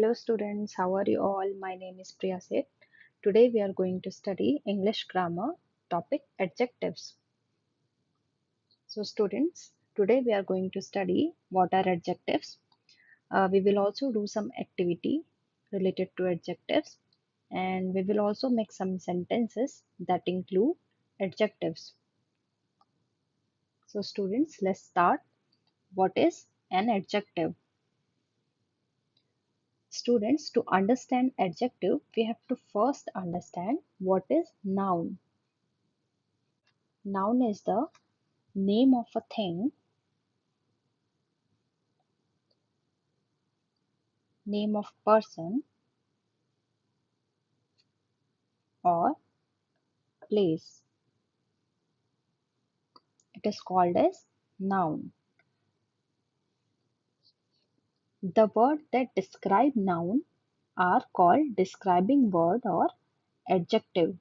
Hello students, how are you all? My name is Priya Seth. Today we are going to study English grammar topic adjectives. So students, today we are going to study what are adjectives. We will also do some activity related to adjectives and we will also make some sentences that include adjectives. So students, let's start. What is an adjective? Students, to understand adjective, we have to first understand what is noun. Noun is the name of a thing, name of person or place. It is called as noun. The word that describe noun are called describing word or adjective.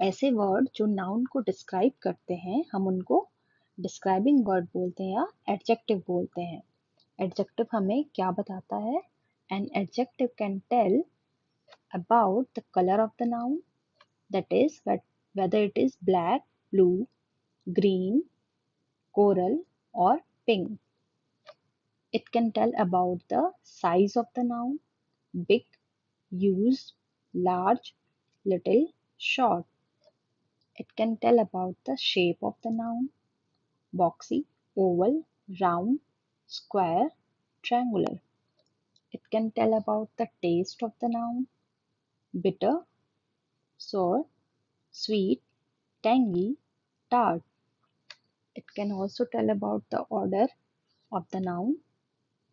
ऐसे word जो noun को describe करते हैं हम उनको describing word बोलते हैं या एडजेक्टिव बोलते हैं. एडजेक्टिव हमें क्या बताता है? An adjective can tell about the color of the noun, that is whether it is black, blue, green, coral or pink. It can tell about the size of the noun, big, used, large, little, short. It can tell about the shape of the noun, boxy, oval, round, square, triangular. It can tell about the taste of the noun, bitter, sour, sweet, tangy, tart. It can also tell about the order of the noun,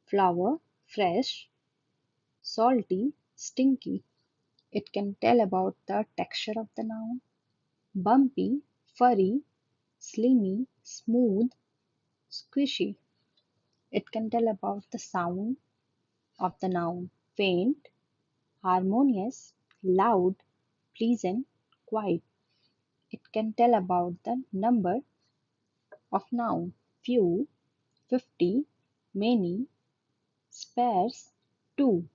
flower, fresh, salty, stinky. It can tell about the texture of the noun, bumpy, furry, slimy, smooth, squishy. It can tell about the sound of the noun, faint, harmonious, loud, pleasant, quiet. It can tell about the number of noun, few, 50, many, sparse, two.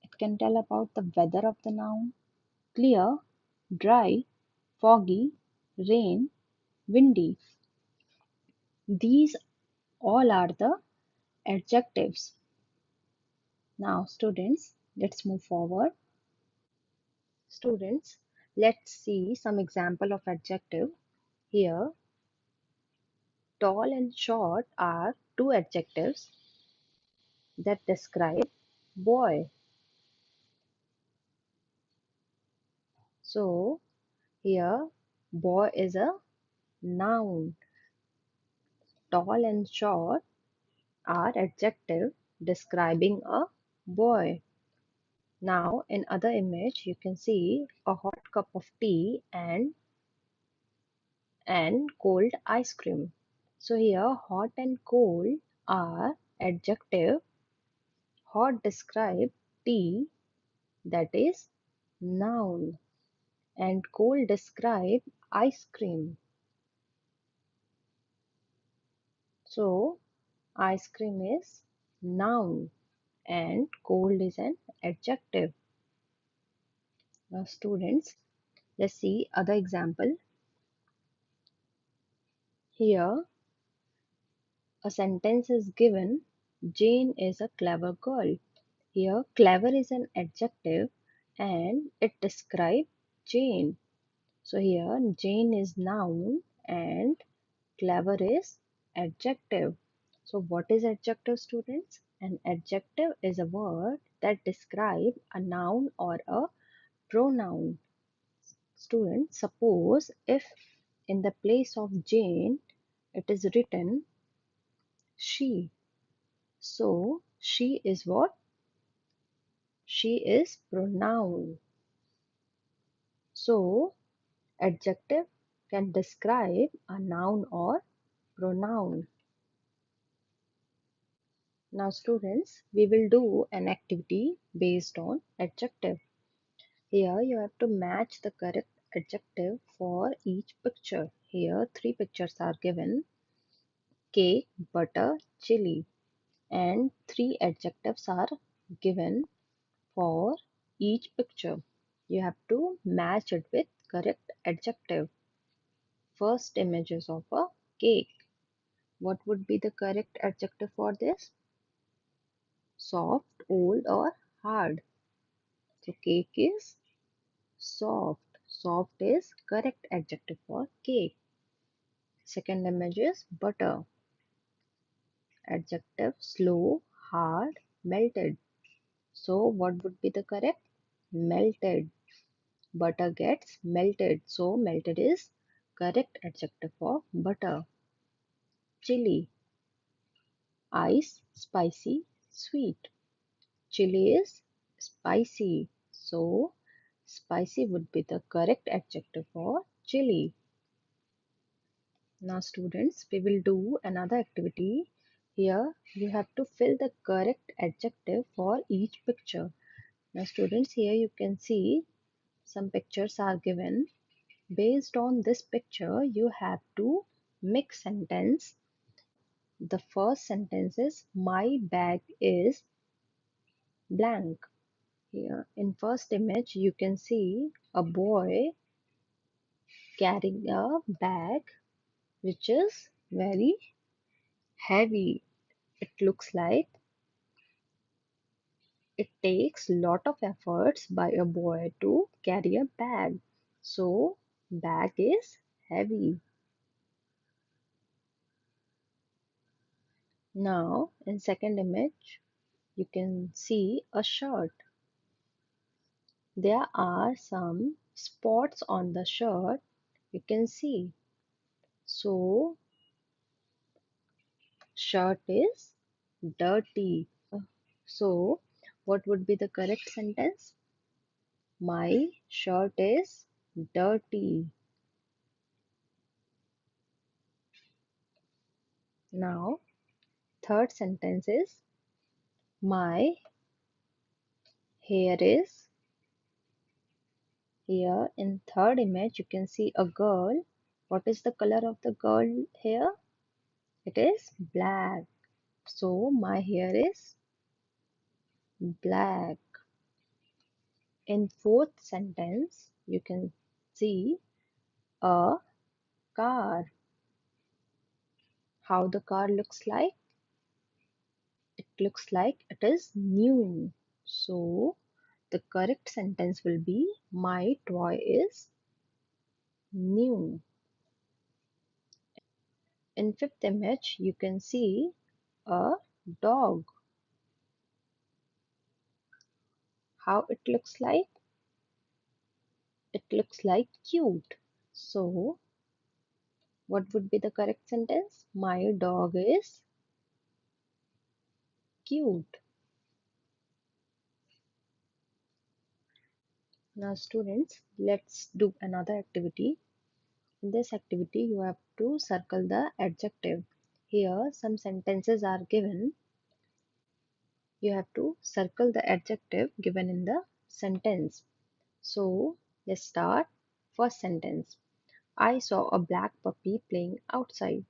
It can tell about the weather of the noun, clear, dry, foggy, rain, windy. These all are the adjectives. Now students, let's move forward. Students, let's see some example of adjective. Here, tall and short are two adjectives that describe boy. So here, boy is a noun. Tall and short are adjective describing a boy. Now in other image you can see a hot cup of tea and cold ice cream. So here hot and cold are adjective. Hot describe tea, that is noun, and cold describe ice cream. So ice cream is noun and cold is an adjective. Now students, let's see other example. Here a sentence is given, Jane is a clever girl. Here clever is an adjective and it describes Jane. So here Jane is noun and clever is adjective. So what is adjective, students? An adjective is a word that describes a noun or a pronoun. Students, suppose if in the place of Jane it is written she. So she is what? She is pronoun. So adjective can describe a noun or pronoun. Now students, we will do an activity based on adjective. Here you have to match the correct adjective for each picture. Here three pictures are given: cake, butter, chili, and three adjectives are given for each picture. You have to match it with correct adjective. First images of a cake. What would be the correct adjective for this? Soft, old, or hard? So cake is soft. Soft is correct adjective for cake. Second image is butter. Adjective slow, hard, melted. So what would be the correct? Melted. Butter gets melted. So melted is correct adjective for butter. Chili. Ice, spicy, sweet. Chili is spicy. So spicy would be the correct adjective for chili. Now students, we will do another activity. Here you have to fill the correct adjective for each picture. Now students, here you can see some pictures are given. Based on this picture, you have to mix sentence. The first sentence is my bag is blank. Here in first image, you can see a boy carrying a bag which is very heavy. It looks like it takes lot of efforts by a boy to carry a bag. So bag is heavy. Now in second image you can see a shirt. There are some spots on the shirt you can see. So shirt is dirty. So what would be the correct sentence? My shirt is dirty. Now third sentence is my hair is, here in third image you can see a girl. What is the color of the girl hair? It is black. So my hair is black. In fourth sentence you can see a car. How the car looks like? It looks like it is new. So the correct sentence will be my toy is new. In fifth image, you can see a dog. How it looks like? It looks like cute. So, what would be the correct sentence? My dog is cute. Now, students, let's do another activity. In this activity, you have to circle the adjective. Here, some sentences are given. You have to circle the adjective given in the sentence. So, let's start. First sentence. I saw a black puppy playing outside.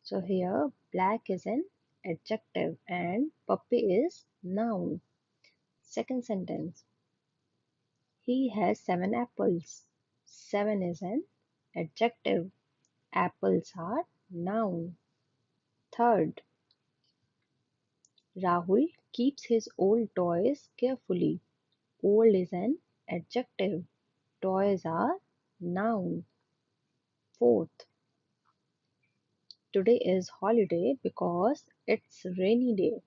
So here black is an adjective and puppy is noun. Second sentence. He has 7 apples. 7 is an adjective. Apples are noun. Third. Rahul keeps his old toys carefully. Old is an adjective. Toys are noun. Fourth. Today is holiday because it's rainy day.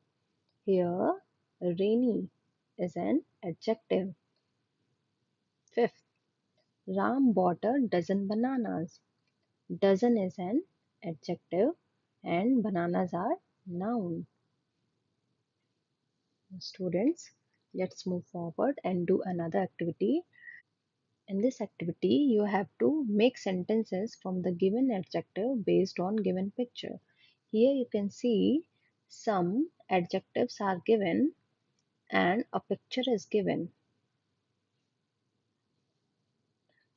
Here, rainy is an adjective. Fifth, Ram bought a dozen bananas. Dozen is an adjective and bananas are noun. Students, let's move forward and do another activity. In this activity, you have to make sentences from the given adjective based on given picture. Here you can see some adjectives are given and a picture is given.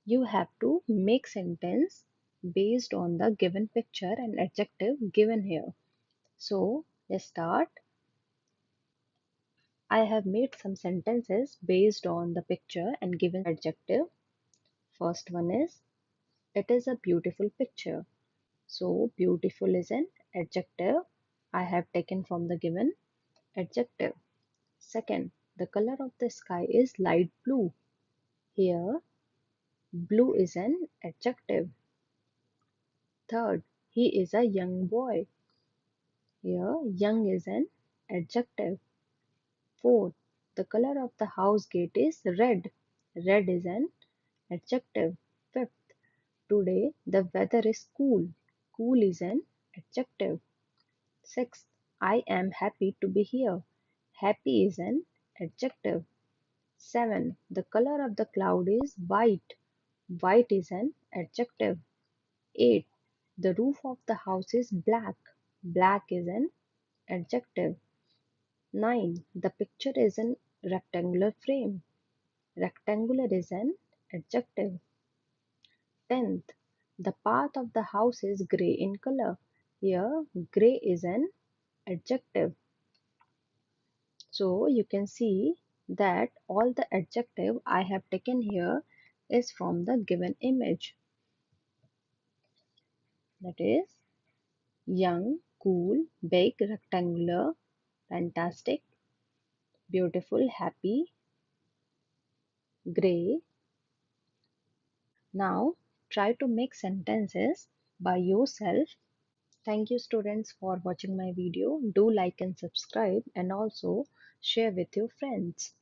You have to make sentence based on the given picture and adjective given here. So let's start. I have made some sentences based on the picture and given adjective. First one is, it is a beautiful picture. So, beautiful is an adjective. I have taken from the given adjective. Second, the color of the sky is light blue. Here, blue is an adjective. Third, he is a young boy. Here, young is an adjective. Fourth, the color of the house gate is red. Red is an adjective. Fifth, today the weather is cool. Cool is an adjective. Sixth, I am happy to be here. Happy is an adjective. 7. The color of the cloud is white. White is an adjective. 8. The roof of the house is black. Black is an adjective. 9. The picture is in rectangular frame. Rectangular is an adjective. 10th. The path of the house is grey in color. Here, grey is an adjective. So you can see that all the adjective I have taken here is from the given image. That is young, cool, big, rectangular, fantastic, beautiful, happy, grey. Now try to make sentences by yourself. Thank you students for watching my video. Do like and subscribe and also share with your friends.